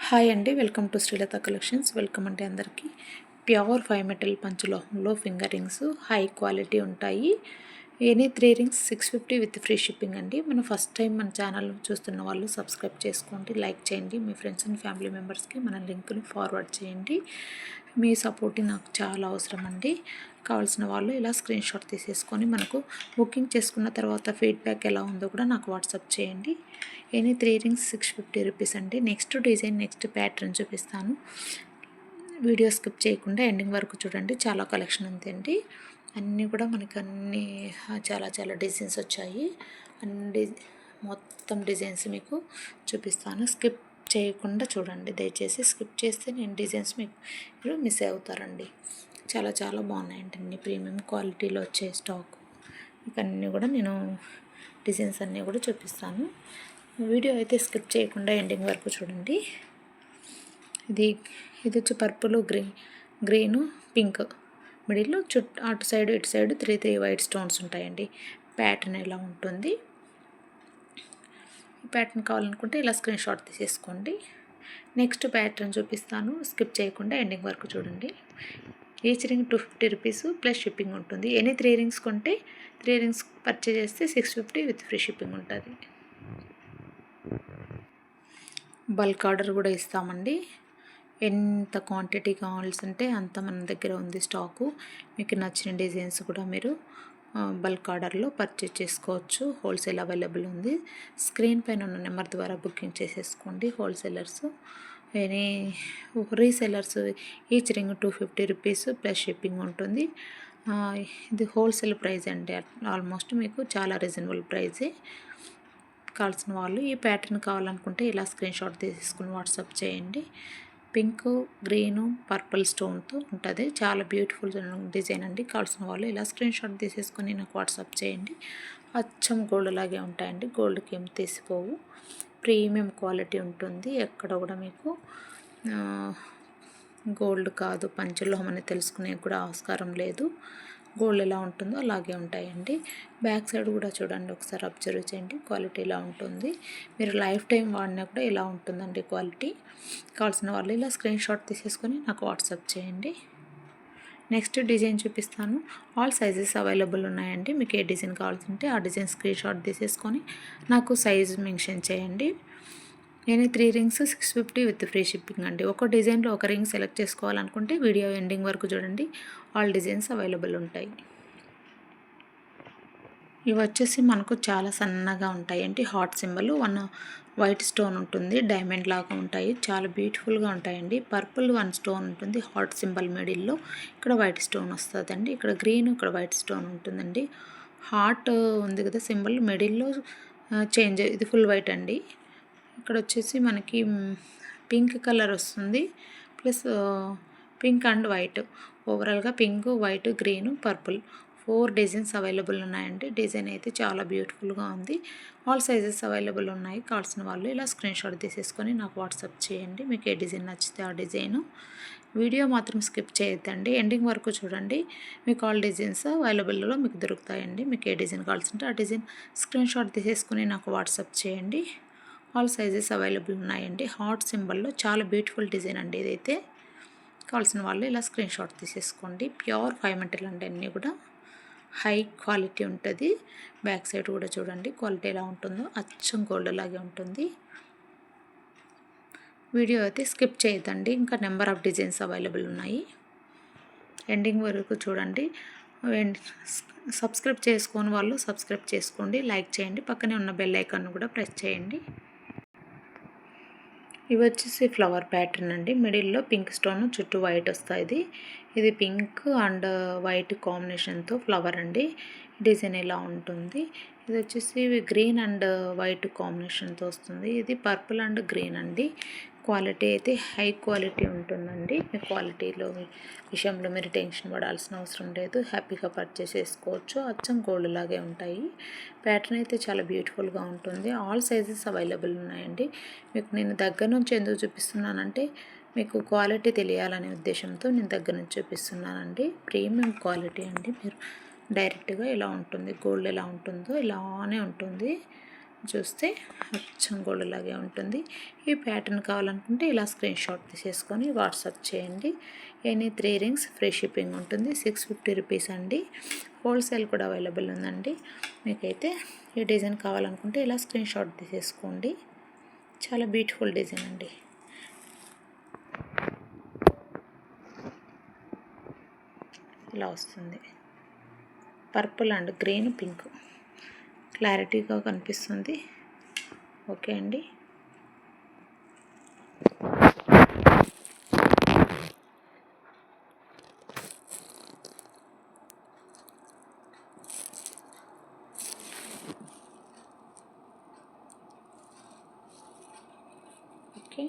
Hi అండి, welcome to Srilatha collections. Welcome అండి అందరికీ. ప్యూర్ 5 మెటల్ పంచలోహంలో ఫింగర్ రింగ్స్ హై క్వాలిటీ ఉంటాయి. Any 3 rings 650 with free shipping అండి. మన ఫస్ట్ టైం మన ఛానల్ చూస్తున్న వాళ్ళు సబ్స్క్రైబ్ చేసుకోండి, లైక్ చేయండి, మీ ఫ్రెండ్స్ అండ్ ఫ్యామిలీ మెంబర్స్కి మన లింక్ని ఫార్వర్డ్ చేయండి. మీ సపోర్ట్ నాకు చాలా అవసరం అండి. కావాల్సిన వాళ్ళు ఇలా స్క్రీన్ షాట్ తీసేసుకొని మనకు బుకింగ్ చేసుకున్న తర్వాత ఫీడ్బ్యాక్ ఎలా ఉందో కూడా నాకు వాట్సాప్ చేయండి. ఎనీ 3 రింగ్స్ 650 రూపీస్ అండి. నెక్స్ట్ డిజైన్, నెక్స్ట్ ప్యాటర్న్ చూపిస్తాను. వీడియో స్కిప్ చేయకుండా ఎండింగ్ వరకు చూడండి. చాలా కలెక్షన్ ఉందండి. అన్నీ కూడా మనకి చాలా చాలా డిజైన్స్ వచ్చాయి. మొత్తం డిజైన్స్ మీకు చూపిస్తాను. స్కిప్ చేయకుండా చూడండి దయచేసి. స్కిప్ చేస్తే నేను డిజైన్స్ మీరు మిస్ అవుతారండి. చాలా చాలా బాగున్నాయండి. అన్ని ప్రీమియం క్వాలిటీలో వచ్చే స్టాక్ మీకు అన్నీ కూడా నేను డిజైన్స్ అన్నీ కూడా చూపిస్తాను. వీడియో అయితే స్కిప్ చేయకుండా ఎండింగ్ వరకు చూడండి. ఇది వచ్చి పర్పుల్, గ్రీను, పింక్, మిడిల్లో అటు సైడ్ ఇటు సైడ్ 3 వైట్ స్టోన్స్ ఉంటాయండి. ప్యాటర్న్ ఎలా ఉంటుంది. ఈ ప్యాటర్న్ కావాలనుకుంటే ఇలా స్క్రీన్ షాట్ తీసేసుకోండి. నెక్స్ట్ ప్యాటర్న్ చూపిస్తాను. స్కిప్ చేయకుండా ఎండింగ్ వరకు చూడండి. Each ring 250 rupees plus shipping ఉంటుంది. ఎనీ 3 రింగ్స్ కొంటే 3 రింగ్స్ పర్చేజ్ చేస్తే 650 విత్ ఫ్రీ షిప్పింగ్ ఉంటుంది. బల్క్ ఆర్డర్ కూడా ఇస్తామండి. ఎంత క్వాంటిటీ కావాల్సింటే అంత మన దగ్గర ఉంది స్టాకు. మీకు నచ్చిన డిజైన్స్ కూడా మీరు బల్క్ ఆర్డర్లో పర్చేజ్ చేసుకోవచ్చు. హోల్సేల్ అవైలబుల్ ఉంది. స్క్రీన్ పైన ఉన్న నెంబర్ ద్వారా బుకింగ్ చేసేసుకోండి. Wholesalers, any resellers each ring 250 rupees plus shipping ఉంటుంది. ఇది హోల్సేల్ ప్రైస్ అండి. ఆల్మోస్ట్ మీకు చాలా రీజనబుల్ ప్రైజే. కావాల్సిన వాళ్ళు ఈ ప్యాటర్న్ కావాలనుకుంటే ఇలా స్క్రీన్ షాట్ తీసుకుని వాట్సాప్ చేయండి. పింక్, గ్రీను, పర్పుల్ స్టోన్తో ఉంటుంది. చాలా బ్యూటిఫుల్ డిజైన్ అండి. కావాల్సిన వాళ్ళు ఇలా స్క్రీన్ షాట్ తీసేసుకొని నాకు వాట్సాప్ చేయండి. అచ్చం గోల్డ్ లాగే ఉంటాయండి. గోల్డ్కి ఏం తీసిపోవు. ప్రీమియం క్వాలిటీ ఉంటుంది. ఎక్కడ కూడా మీకు గోల్డ్ కాదు, పంచలోహం అని తెలుసుకునే కూడా ఆస్కారం లేదు. గోల్డ్ ఎలా ఉంటుందో అలాగే ఉంటాయండి. బ్యాక్ సైడ్ కూడా చూడండి, ఒకసారి అబ్జర్వ్ చేయండి. క్వాలిటీ ఇలా ఉంటుంది. మీరు లైఫ్ టైం వాడినా కూడా ఇలా ఉంటుందండి క్వాలిటీ. కావాల్సిన వాళ్ళు ఇలా స్క్రీన్ షాట్ తీసేసుకొని నాకు వాట్సాప్ చేయండి. నెక్స్ట్ డిజైన్ చూపిస్తాను. ఆల్ సైజెస్ అవైలబుల్ ఉన్నాయండి. మీకు ఏ డిజైన్ కావాల్సింటే ఆ డిజైన్ స్క్రీన్ షాట్ తీసేసుకొని నాకు సైజ్ మెన్షన్ చేయండి. నేను 3 రింగ్స్ 650 విత్ ఫ్రీ షిప్పింగ్ అండి. ఒక డిజైన్లో ఒక రింగ్ సెలెక్ట్ చేసుకోవాలనుకుంటే వీడియో ఎండింగ్ వరకు చూడండి. ఆల్ డిజైన్స్ అవైలబుల్ ఉంటాయి. ఇవి వచ్చేసి మనకు చాలా సన్నగా ఉంటాయండి. హార్ట్ సింబల్, 1 వైట్ స్టోన్ ఉంటుంది. డైమండ్ లాగా ఉంటాయి. చాలా బ్యూటిఫుల్గా ఉంటాయండి. పర్పుల్ 1 స్టోన్ ఉంటుంది. హార్ట్ సింబల్ మిడిల్లో, ఇక్కడ వైట్ స్టోన్ వస్తుందండి. ఇక్కడ గ్రీన్, ఇక్కడ వైట్ స్టోన్ ఉంటుందండి. హార్ట్ ఉంది కదా సింబల్, మిడిల్లో చేంజ్, ఇది ఫుల్ వైట్ అండి. ఇక్కడ వచ్చేసి మనకి పింక్ కలర్ వస్తుంది, ప్లస్ పింక్ అండ్ వైట్. ఓవరాల్గా pink, white, green, purple 4 designs available ఉన్నాయండి. డిజైన్ అయితే చాలా బ్యూటిఫుల్గా ఉంది. ఆల్ సైజెస్ అవైలబుల్ ఉన్నాయి. కావాల్సిన వాళ్ళు ఇలా స్క్రీన్ షాట్ తీసేసుకొని నాకు వాట్సాప్ చేయండి. మీకు ఏ డిజైన్ నచ్చితే ఆ డిజైను. వీడియో మాత్రం స్కిప్ చేయొద్దండి. ఎండింగ్ వరకు చూడండి. మీకు ఆల్ డిజైన్స్ అవైలబుల్లో మీకు దొరుకుతాయండి. మీకు ఏ డిజైన్ కావాల్సింటే ఆ డిజైన్ స్క్రీన్ షాట్ తీసేసుకొని నాకు వాట్సాప్ చేయండి. ఆల్ సైజెస్ అవైలబుల్ ఉన్నాయండి. హార్ట్ సింబల్లో చాలా బ్యూటిఫుల్ డిజైన్ అండి ఇదైతే. కావాల్సిన వాళ్ళు ఇలా స్క్రీన్ షాట్ తీసేసుకోండి. ప్యూర్ 5 మెటల్ అండి. అన్నీ కూడా హై క్వాలిటీ ఉంటుంది. బ్యాక్ సైడ్ కూడా చూడండి క్వాలిటీ ఎలా ఉంటుందో. అచ్చం గోల్డ్ లాగే ఉంటుంది. వీడియో అయితే స్కిప్ చేయొద్దండి. ఇంకా నెంబర్ ఆఫ్ డిజైన్స్ అవైలబుల్ ఉన్నాయి. ఎండింగ్ వరకు చూడండి. సబ్స్క్రైబ్ చేసుకోని వాళ్ళు సబ్స్క్రైబ్ చేసుకోండి, లైక్ చేయండి. పక్కనే ఉన్న బెల్ ఐకాన్ కూడా ప్రెస్ చేయండి. ఇవి వచ్చేసి ఫ్లవర్ ప్యాటర్న్ అండి. మిడిల్లో పింక్ స్టోన్, చుట్టూ వైట్ వస్తుంది. ఇది పింక్ అండ్ వైట్ కాంబినేషన్తో ఫ్లవర్ అండి. డిజైన్ ఇలా ఉంటుంది. ఇది వచ్చేసి గ్రీన్ అండ్ వైట్ కాంబినేషన్తో వస్తుంది. ఇది పర్పుల్ అండ్ గ్రీన్ అండి. క్వాలిటీ అయితే హై క్వాలిటీ ఉంటుందండి. మీ క్వాలిటీలో విషయంలో మీరు టెన్షన్ పడాల్సిన అవసరం లేదు. హ్యాపీగా పర్చేస్ చేసుకోవచ్చు. అచ్చం గోల్డ్ లాగే ఉంటాయి. ప్యాటర్న్ అయితే చాలా బ్యూటిఫుల్గా ఉంటుంది. ఆల్ సైజెస్ అవైలబుల్ ఉన్నాయండి. మీకు నేను దగ్గర నుంచి ఎందుకు చూపిస్తున్నానంటే మీకు క్వాలిటీ తెలియాలనే ఉద్దేశంతో నేను దగ్గర నుంచి చూపిస్తున్నానండి. ప్రీమియం క్వాలిటీ అండి. మీరు డైరెక్ట్గా ఇలా ఉంటుంది. గోల్డ్ ఎలా ఉంటుందో ఇలానే ఉంటుంది. చూస్తే అచ్చం గోల్డ్ లాగే ఉంటుంది. ఈ ప్యాటర్న్ కావాలనుకుంటే ఇలా స్క్రీన్ షాట్ తీసేసుకొని వాట్సాప్ చేయండి. ఎనీ 3 రింగ్స్ ఫ్రీ షిప్పింగ్ ఉంటుంది. 650 రూపీస్ అండి. హోల్సేల్ కూడా అవైలబుల్ ఉందండి. మీకైతే ఈ డిజైన్ కావాలనుకుంటే ఇలా స్క్రీన్ షాట్ తీసేసుకోండి. చాలా బ్యూటిఫుల్ డిజైన్ అండి. ఇలా వస్తుంది. పర్పుల్ అండ్ గ్రీన్ పింక్ క్లారిటీగా కనిపిస్తుంది. ఓకే అండి. ఓకే,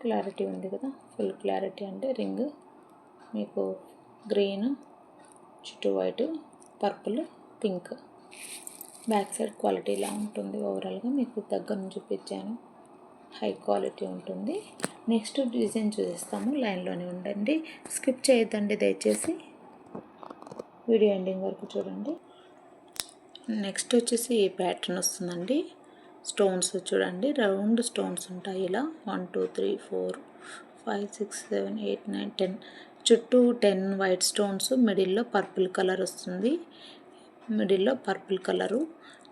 క్లారిటీ ఉంది కదా, ఫుల్ క్లారిటీ అంటే రింగ్ మీకు గ్రీన్ చుట్టూ white purple pink. Back side quality ఇలా ఉంటుంది. ఓవరాల్గా మీకు దగ్గర నుంచి చూపించాను. హై క్వాలిటీ ఉంటుంది. నెక్స్ట్ డిజైన్ చూపిస్తాము. లైన్లోనే ఉండండి, స్కిప్ చేయొద్దండి దయచేసి. వీడియో ఎండింగ్ వరకు చూడండి. నెక్స్ట్ వచ్చేసి ఈ ప్యాటర్న్ వస్తుందండి. స్టోన్స్ చూడండి, రౌండ్ స్టోన్స్ ఉంటాయి ఇలా 1 2 3 4 5 6 7 8 9 10 చుట్టూ 10 వైట్ స్టోన్స్. మిడిల్లో పర్పుల్ కలర్ వస్తుంది. మిడిల్లో పర్పుల్ కలరు,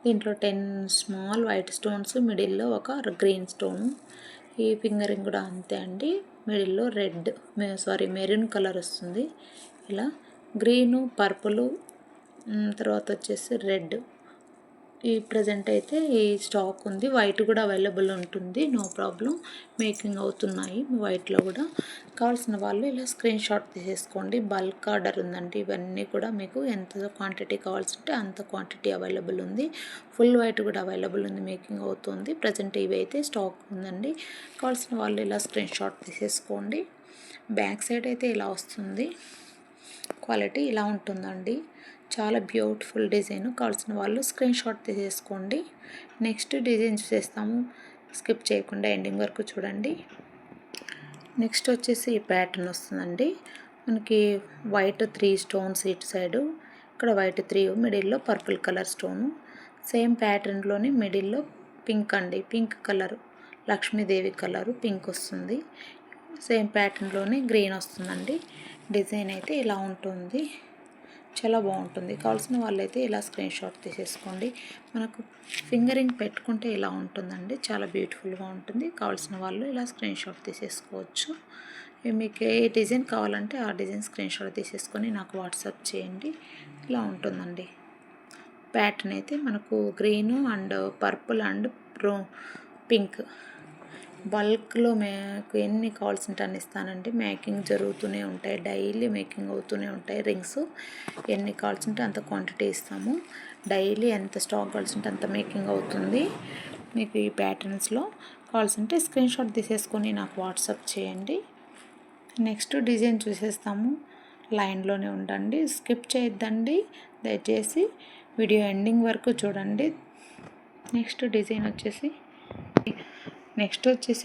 దీంట్లో 10 స్మాల్ వైట్ స్టోన్స్, మిడిల్లో ఒక గ్రీన్ స్టోను. ఈ ఫింగరింగ్ కూడా అంతే అండి. మిడిల్లో మెరూన్ కలర్ వస్తుంది. ఇలా గ్రీను పర్పుల్ తర్వాత వచ్చేసి రెడ్. ఈ ప్రజెంట్ అయితే ఈ స్టాక్ ఉంది. వైట్ కూడా అవైలబుల్ ఉంటుంది, నో ప్రాబ్లం. మేకింగ్ అవుతున్నాయి వైట్లో కూడా. కావాల్సిన వాళ్ళు ఇలా స్క్రీన్ షాట్ తీసేసుకోండి. బల్క్ ఆర్డర్ ఉందండి. ఇవన్నీ కూడా మీకు ఎంత క్వాంటిటీ కావాల్సి ఉంటే అంత క్వాంటిటీ అవైలబుల్ ఉంది. ఫుల్ వైట్ కూడా అవైలబుల్ ఉంది, మేకింగ్ అవుతుంది. ప్రజెంట్ ఇవి అయితే స్టాక్ ఉందండి. కావాల్సిన వాళ్ళు ఇలా స్క్రీన్ షాట్ తీసేసుకోండి. బ్యాక్ సైడ్ అయితే ఇలా వస్తుంది. క్వాలిటీ ఇలా ఉంటుందండి. చాలా బ్యూటిఫుల్ డిజైన్. కావాల్సిన వాళ్ళు స్క్రీన్ షాట్ తీసేసుకోండి. Next design చూసేస్తాము. స్కిప్ చేయకుండా ఎండింగ్ వరకు చూడండి. నెక్స్ట్ వచ్చేసి ఈ ప్యాటర్న్ వస్తుందండి. మనకి వైట్ 3 స్టోన్స్ ఇటు సైడు, ఇక్కడ వైట్ 3, మిడిల్లో పర్పుల్ కలర్ స్టోను. సేమ్ ప్యాటర్న్లోని మిడిల్లో పింక్ అండి, pink colour, Lakshmidevi colour pink వస్తుంది. సేమ్ ప్యాటర్న్లోనే గ్రీన్ వస్తుందండి. డిజైన్ అయితే ఇలా ఉంటుంది. చాలా బాగుంటుంది. కావాల్సిన వాళ్ళైతే ఇలా స్క్రీన్ షాట్ తీసేసుకోండి. మనకు ఫింగరింగ్ పెట్టుకుంటే ఇలా ఉంటుందండి. చాలా బ్యూటిఫుల్గా ఉంటుంది. కావాల్సిన వాళ్ళు ఇలా స్క్రీన్ షాట్ తీసేసుకోవచ్చు. మీకు ఏ డిజైన్ కావాలంటే ఆ డిజైన్ స్క్రీన్ షాట్ తీసేసుకొని నాకు వాట్సాప్ చేయండి. ఇలా ఉంటుందండి. ప్యాటర్న్ అయితే మనకు green and purple and pink. బల్క్లో మీకు ఎన్ని కావాల్సి ఉంటే అన్ని ఇస్తానండి. మేకింగ్ జరుగుతూనే ఉంటాయి, డైలీ మేకింగ్ అవుతూనే ఉంటాయి. రింగ్స్ ఎన్ని కావాల్సి ఉంటే అంత క్వాంటిటీ ఇస్తాము. డైలీ ఎంత స్టాక్ కావాల్సి ఉంటే అంత మేకింగ్ అవుతుంది. మీకు ఈ ప్యాటర్న్స్లో కావాల్సి ఉంటే స్క్రీన్ షాట్ తీసేసుకొని నాకు వాట్సాప్ చేయండి. నెక్స్ట్ డిజైన్ చూసేస్తాము. లైన్లోనే ఉండండి, స్కిప్ చేయొద్దండి దయచేసి. వీడియో ఎండింగ్ వరకు చూడండి. నెక్స్ట్ డిజైన్ వచ్చేసి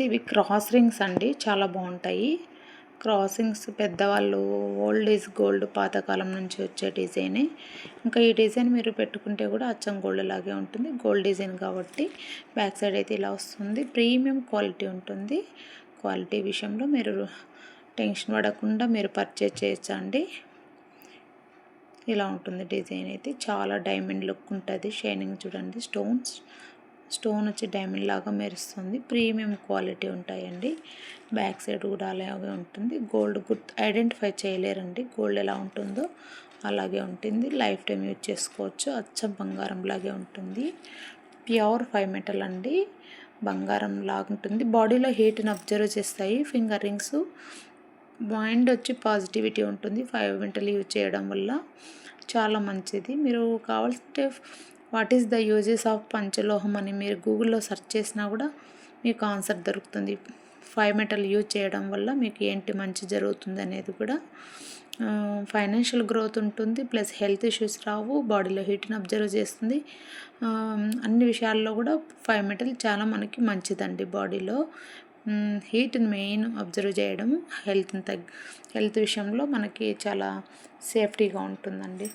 ఇవి క్రాస్ రింగ్స్ అండి. చాలా బాగుంటాయి క్రాసింగ్స్. పెద్దవాళ్ళు ఓల్డ్ ఈజ్ గోల్డ్, పాతకాలం నుంచి వచ్చే డిజైనే. ఇంకా ఈ డిజైన్ మీరు పెట్టుకుంటే కూడా అచ్చం గోల్డ్ లాగే ఉంటుంది. గోల్డ్ డిజైన్ కాబట్టి బ్యాక్ సైడ్ అయితే ఇలా వస్తుంది. ప్రీమియం క్వాలిటీ ఉంటుంది. క్వాలిటీ విషయంలో మీరు టెన్షన్ పడకుండా మీరు పర్చేజ్ చేయొచ్చు అండి. ఇలా ఉంటుంది డిజైన్ అయితే. చాలా డైమండ్ లుక్ ఉంటుంది. షైనింగ్ చూడండి, స్టోన్ వచ్చి డైమండ్ లాగా మెరుస్తుంది. ప్రీమియం క్వాలిటీ ఉంటాయండి. బ్యాక్ సైడ్ కూడా అలాగే ఉంటుంది. Gold identify చేయలేరండి. గోల్డ్ ఎలా ఉంటుందో అలాగే ఉంటుంది. లైఫ్ టైం యూజ్ చేసుకోవచ్చు. అచ్చం బంగారం లాగే ఉంటుంది. ప్యూర్ 5 మెటల్ అండి, బంగారం లాగా ఉంటుంది. బాడీలో హీట్ని అబ్జర్వ్ చేస్తాయి ఫింగర్ రింగ్స్. మైండ్ వచ్చి పాజిటివిటీ ఉంటుంది 5 మెటల్ యూజ్ చేయడం వల్ల. చాలా మంచిది. మీరు కావాల్సింటే what is the uses of panchaloham అని మీరు గూగుల్లో సెర్చ్ చేసినా కూడా మీకు ఆన్సర్ దొరుకుతుంది. 5 మెటల్ యూజ్ చేయడం వల్ల మీకు ఏంటి మంచి జరుగుతుంది అనేది కూడా. ఫైనాన్షియల్ గ్రోత్ ఉంటుంది, ప్లస్ హెల్త్ ఇష్యూస్ రావు, బాడీలో హీట్ని అబ్జర్వ్ చేస్తుంది. అన్ని విషయాల్లో కూడా 5 మెటల్ చాలా మనకి మంచిదండి. బాడీలో హీట్ని మెయిన్ అబ్జర్వ్ చేయడం, హెల్త్ విషయంలో మనకి చాలా సేఫ్టీగా ఉంటుందండి.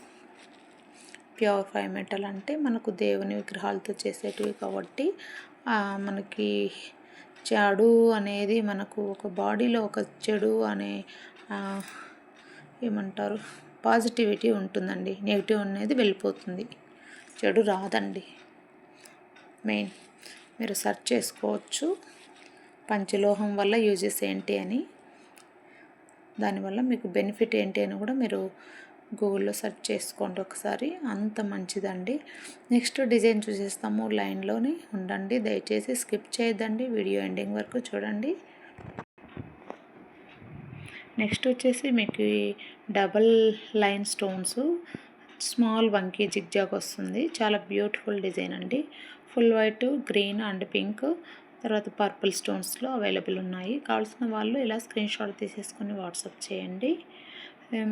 ప్యూరిఫై మెటల్ అంటే మనకు దేవుని విగ్రహాలతో చేసేటివి కాబట్టి మనకి చెడు అనేది మనకు ఒక బాడీలో ఒక చెడు అనే ఏమంటారు పాజిటివిటీ ఉంటుందండి. నెగిటివ్ అనేది వెళ్ళిపోతుంది, చెడు రాదండి. మెయిన్ మీరు సెర్చ్ చేసుకోవచ్చు పంచలోహం వల్ల యూజెస్ ఏంటి అని, దానివల్ల మీకు బెనిఫిట్ ఏంటి అని కూడా మీరు గూగుల్లో సెర్చ్ చేసుకోండి ఒకసారి, అంత మంచిదండి. నెక్స్ట్ డిజైన్ చూసేస్తాము. లైన్లోనే ఉండండి, దయచేసి స్కిప్ చేయొద్దండి, వీడియో ఎండింగ్ వరకు చూడండి. నెక్స్ట్ వచ్చేసి మీకు డబల్ లైన్ స్టోన్స్ స్మాల్ వంకీ జిగ్జాగ్ వస్తుంది. చాలా బ్యూటిఫుల్ డిజైన్ అండి. Full white, green and pink, తర్వాత పర్పుల్ స్టోన్స్లో అవైలబుల్ ఉన్నాయి. కావాల్సిన వాళ్ళు ఇలా స్క్రీన్ షాట్ తీసేసుకొని వాట్సాప్ చేయండి.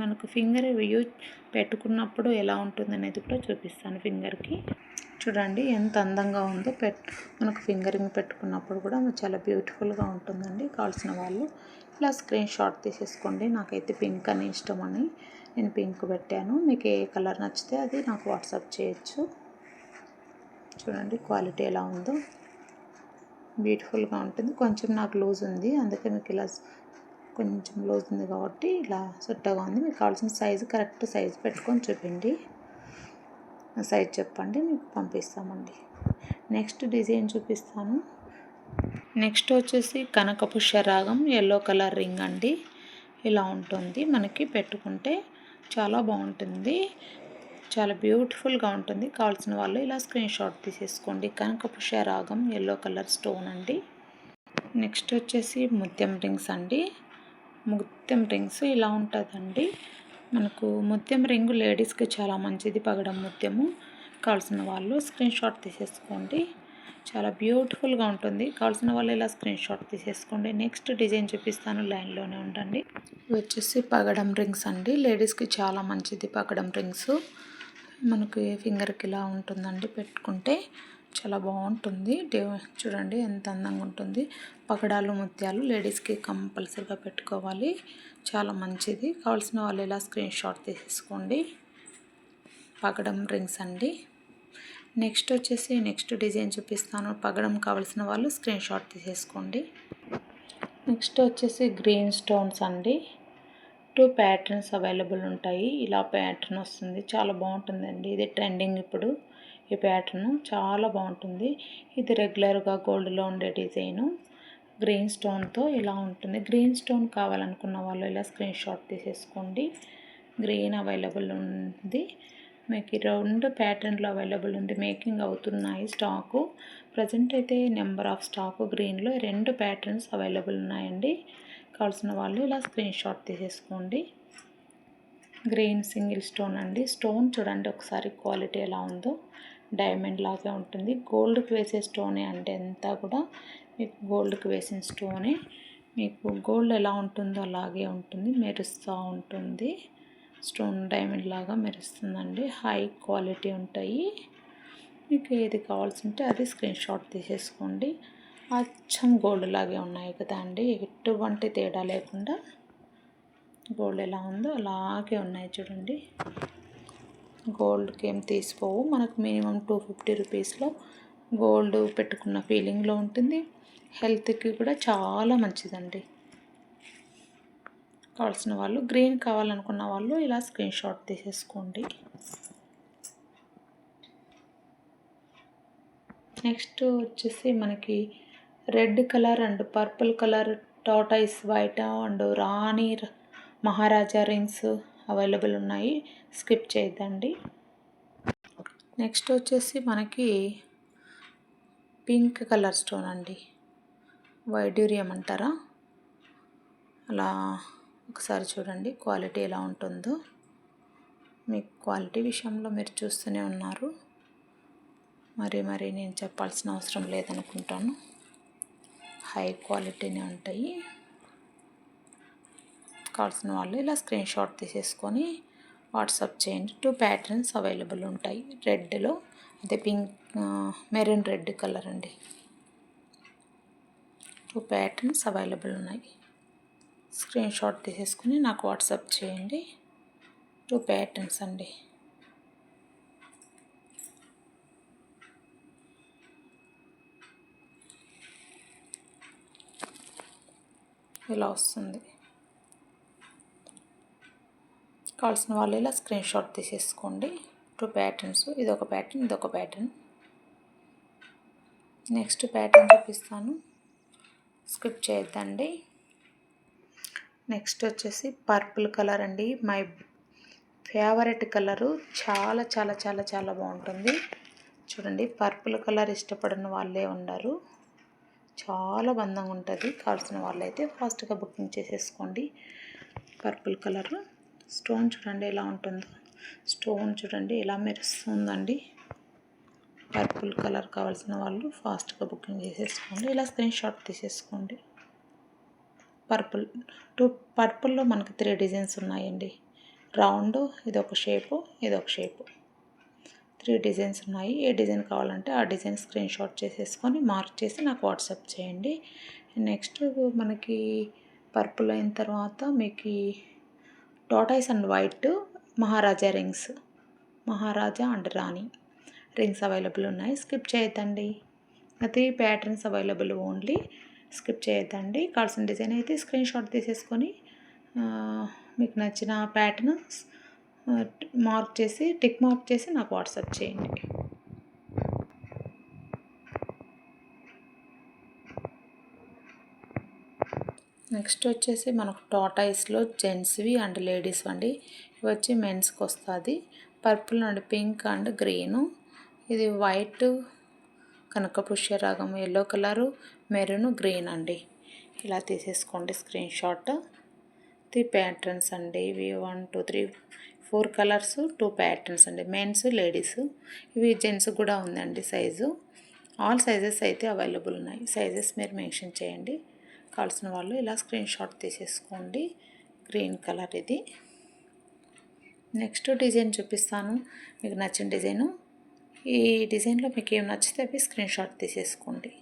మనకు ఫింగర్ వ్యూ పెట్టుకున్నప్పుడు ఎలా ఉంటుంది అనేది కూడా చూపిస్తాను. ఫింగర్కి చూడండి ఎంత అందంగా ఉందో. మనకు ఫింగరింగ్ పెట్టుకున్నప్పుడు కూడా చాలా బ్యూటిఫుల్గా ఉంటుందండి. కావాల్సిన వాళ్ళు ఇలా స్క్రీన్ షాట్ తీసేసుకోండి. నాకైతే పింక్ అని ఇష్టం అని నేను పింక్ పెట్టాను. మీకు ఏ కలర్ నచ్చితే అది నాకు వాట్సాప్ చేయొచ్చు. చూడండి క్వాలిటీ ఎలా ఉందో, బ్యూటిఫుల్గా ఉంటుంది. కొంచెం నాకు లూజ్ ఉంది, అందుకే మీకు ఇలా కొంచెం లూజ్ ఉంది కాబట్టి ఇలా సుట్టగా ఉంది. మీకు కావాల్సిన సైజు కరెక్ట్ సైజు పెట్టుకొని చూపిండి, సైజ్ చెప్పండి, మీకు పంపిస్తామండి. నెక్స్ట్ డిజైన్ చూపిస్తాను. నెక్స్ట్ వచ్చేసి కనకపుష్య రాగం ఎల్లో కలర్ రింగ్ అండి. ఇలా ఉంటుంది, మనకి పెట్టుకుంటే చాలా బాగుంటుంది, చాలా బ్యూటిఫుల్గా ఉంటుంది. కావాల్సిన వాళ్ళు ఇలా స్క్రీన్ షాట్ తీసేసుకోండి. కనకపుష్య రాగం ఎల్లో కలర్ స్టోన్ అండి. నెక్స్ట్ వచ్చేసి ముత్యం రింగ్స్ అండి. ముత్యం రింగ్స్ ఇలా ఉంటుందండి. మనకు ముత్యం రింగు లేడీస్కి చాలా మంచిది, పగడం ముత్యము. కావాల్సిన వాళ్ళు స్క్రీన్ షాట్ తీసేసుకోండి, చాలా బ్యూటిఫుల్గా ఉంటుంది. కావాల్సిన వాళ్ళు ఇలా స్క్రీన్ షాట్ తీసేసుకోండి. నెక్స్ట్ డిజైన్ చూపిస్తాను, లైన్లోనే ఉండండి. ఇవి వచ్చేసి పగడం రింగ్స్ అండి. లేడీస్కి చాలా మంచిది పగడం రింగ్స్. మనకి ఫింగర్కి ఇలా ఉంటుందండి, పెట్టుకుంటే చాలా బాగుంటుంది. చూడండి ఎంత అందంగా ఉంటుంది. పగడాలు ముత్యాలు లేడీస్కి కంపల్సరీగా పెట్టుకోవాలి, చాలా మంచిది. కావాల్సిన వాళ్ళు ఇలా స్క్రీన్ షాట్ తీసేసుకోండి. పగడం రింగ్స్ అండి. నెక్స్ట్ వచ్చేసి నెక్స్ట్ డిజైన్ చూపిస్తాను. పగడం కావాల్సిన వాళ్ళు స్క్రీన్ షాట్ తీసేసుకోండి. నెక్స్ట్ వచ్చేసి గ్రీన్ స్టోన్స్ అండి. 2 ప్యాటర్న్స్ అవైలబుల్ ఉంటాయి. ఇలా ప్యాటర్న్ వస్తుంది, చాలా బాగుంటుందండి. ఇది ట్రెండింగ్ ఇప్పుడు, ఈ ప్యాటర్న్ చాలా బాగుంటుంది. ఇది రెగ్యులర్గా గోల్డ్లో ఉండే డిజైను. గ్రీన్ స్టోన్తో ఇలా ఉంటుంది. గ్రీన్ స్టోన్ కావాలనుకున్న వాళ్ళు ఇలా స్క్రీన్ షాట్ తీసేసుకోండి. గ్రీన్ అవైలబుల్ ఉంది. మీకు 2 ప్యాటర్న్లు అవైలబుల్ ఉంది, మేకింగ్ అవుతున్నాయి స్టాకు. ప్రజెంట్ అయితే నెంబర్ ఆఫ్ స్టాకు గ్రీన్లో 2 ప్యాటర్న్స్ అవైలబుల్ ఉన్నాయండి. కావాల్సిన వాళ్ళు ఇలా స్క్రీన్ షాట్ తీసేసుకోండి. గ్రీన్ సింగిల్ స్టోన్ అండి. స్టోన్ చూడండి ఒకసారి క్వాలిటీ ఎలా ఉందో, డైమండ్ లాగే ఉంటుంది. గోల్డ్కి వేసే స్టోనే అంటే అంతా కూడా మీకు గోల్డ్కి వేసిన స్టోనే. మీకు గోల్డ్ ఎలా ఉంటుందో అలాగే ఉంటుంది, మెరుస్తూ ఉంటుంది. స్టోన్ డైమండ్ లాగా మెరుస్తుందండి. హై క్వాలిటీ ఉంటాయి. మీకు ఏది కావాల్సి ఉంటే అది స్క్రీన్ షాట్ తీసేసుకోండి. అచ్చం గోల్డ్ లాగే ఉన్నాయి కదా అండి, ఎటువంటి తేడా లేకుండా గోల్డ్ ఎలా ఉందో అలాగే ఉన్నాయి చూడండి. గోల్డ్కి ఏం తీసిపోవు. మనకు మినిమం 250 రూపీస్లో గోల్డ్ పెట్టుకున్న ఫీలింగ్లో ఉంటుంది. హెల్త్కి కూడా చాలా మంచిదండి. కావాల్సిన వాళ్ళు గ్రీన్ కావాలనుకున్న వాళ్ళు ఇలా స్క్రీన్ షాట్ తీసేసుకోండి. నెక్స్ట్ వచ్చేసి మనకి red colour and purple colour tortoise white and Rani Maharaja rings available ఉన్నాయి, స్కిప్ చేయొద్దండి. నెక్స్ట్ వచ్చేసి మనకి పింక్ కలర్ స్టోన్ అండి, వైడ్యూరియం అంటారా, అలా ఒకసారి చూడండి క్వాలిటీ ఎలా ఉంటుందో. మీకు క్వాలిటీ విషయంలో మీరు చూస్తూనే ఉన్నారు, మరి నేను చెప్పాల్సిన అవసరం లేదనుకుంటాను. హై క్వాలిటీనే ఉంటాయి. కావాల్సిన వాళ్ళు ఇలా స్క్రీన్ షాట్ తీసేసుకొని వాట్సాప్ చేయండి. 2 ప్యాటర్న్స్ అవైలబుల్ ఉంటాయి. రెడ్లో అదే పింక్ మెరూన్ రెడ్ కలర్ అండి. 2 ప్యాటర్న్స్ అవైలబుల్ ఉన్నాయి. స్క్రీన్ షాట్ తీసేసుకొని నాకు వాట్సాప్ చేయండి. 2 ప్యాటర్న్స్ అండి. ఇలా వస్తుంది. కావాల్సిన వాళ్ళు ఇలా స్క్రీన్ షాట్ తీసేసుకోండి. 2 ప్యాటర్న్స్, ఇదొక ప్యాటర్న్, ఇదొక ప్యాటర్న్. నెక్స్ట్ ప్యాటర్న్ చూపిస్తాను, స్కిప్ చేయొద్దండి. నెక్స్ట్ వచ్చేసి పర్పుల్ కలర్ అండి, మై ఫేవరెట్ కలరు. చాలా చాలా చాలా చాలా బాగుంటుంది. చూడండి, పర్పుల్ కలర్ ఇష్టపడిన వాళ్ళే ఉండరు, చాలా అందంగా ఉంటుంది. కావాల్సిన వాళ్ళైతే ఫాస్ట్గా బుకింగ్ చేసేసుకోండి. పర్పుల్ కలర్ స్టోన్ చూడండి ఎలా ఉంటుందో, స్టోన్ చూడండి ఎలా మెరుస్తుందండి. పర్పుల్ కలర్ కావాల్సిన వాళ్ళు ఫాస్ట్గా బుకింగ్ చేసేసుకోండి. ఇలా స్క్రీన్ షాట్ తీసేసుకోండి. పర్పుల్లో మనకి 3 డిజైన్స్ ఉన్నాయండి. రౌండ్, ఇదొక షేపు, ఇదొక షేపు, 3 డిజైన్స్ ఉన్నాయి. ఏ డిజైన్ కావాలంటే ఆ డిజైన్ స్క్రీన్ షాట్ చేసేసుకొని మార్క్ చేసి నాకు వాట్సాప్ చేయండి. నెక్స్ట్ మనకి పర్పుల్ అయిన తర్వాత మీకు tortoise and white Maharaja rings, Maharaja and Rani rings available ఉన్నాయి. స్కిప్ చేయొద్దండి. 3 ప్యాటర్న్స్ అవైలబుల్ ఓన్లీ. స్కిప్ చేయొద్దండి. కావాల్సిన డిజైన్ అయితే స్క్రీన్ షాట్ తీసేసుకొని మీకు నచ్చిన ప్యాటర్న్ మార్క్ చేసి టిక్ మార్క్ చేసి నాకు వాట్సాప్ చేయండి. నెక్స్ట్ వచ్చేసి మనకు టాటాయిస్లో జెంట్స్వి అండ్ లేడీస్ అండి. ఇవి వచ్చి మెన్స్కి వస్తుంది. Purple and pink and green, ఇది వైట్ కనకపుష్య రాగం, ఎల్లో కలరు, మెరూన్, గ్రీన్ అండి. ఇలా తీసేసుకోండి స్క్రీన్ షాట్. 3 ప్యాటర్న్స్ అండి ఇవి. 1 2 3 4 కలర్స్, 2 ప్యాటర్న్స్ అండి. Men's, ladies. ఇవి జెంట్స్ కూడా ఉందండి సైజు. ఆల్ సైజెస్ అయితే అవైలబుల్ ఉన్నాయి. సైజెస్ మీరు మెన్షన్ చేయండి. కావాల్సిన వాళ్ళు ఇలా స్క్రీన్ షాట్ తీసేసుకోండి. గ్రీన్ కలర్ ఇది. నెక్స్ట్ డిజైన్ చూపిస్తాను, మీకు నచ్చిన డిజైను. ఈ డిజైన్లో మీకు ఏం నచ్చితే అవి స్క్రీన్ షాట్ తీసేసుకోండి.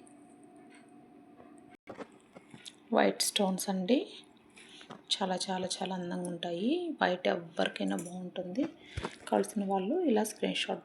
వైట్ స్టోన్స్ అండి, చాలా చాలా చాలా అందంగా ఉంటాయి. వైట్ ఎవరికైనా బాగుంటుంది. కావాల్సిన వాళ్ళు ఇలా స్క్రీన్ షాట్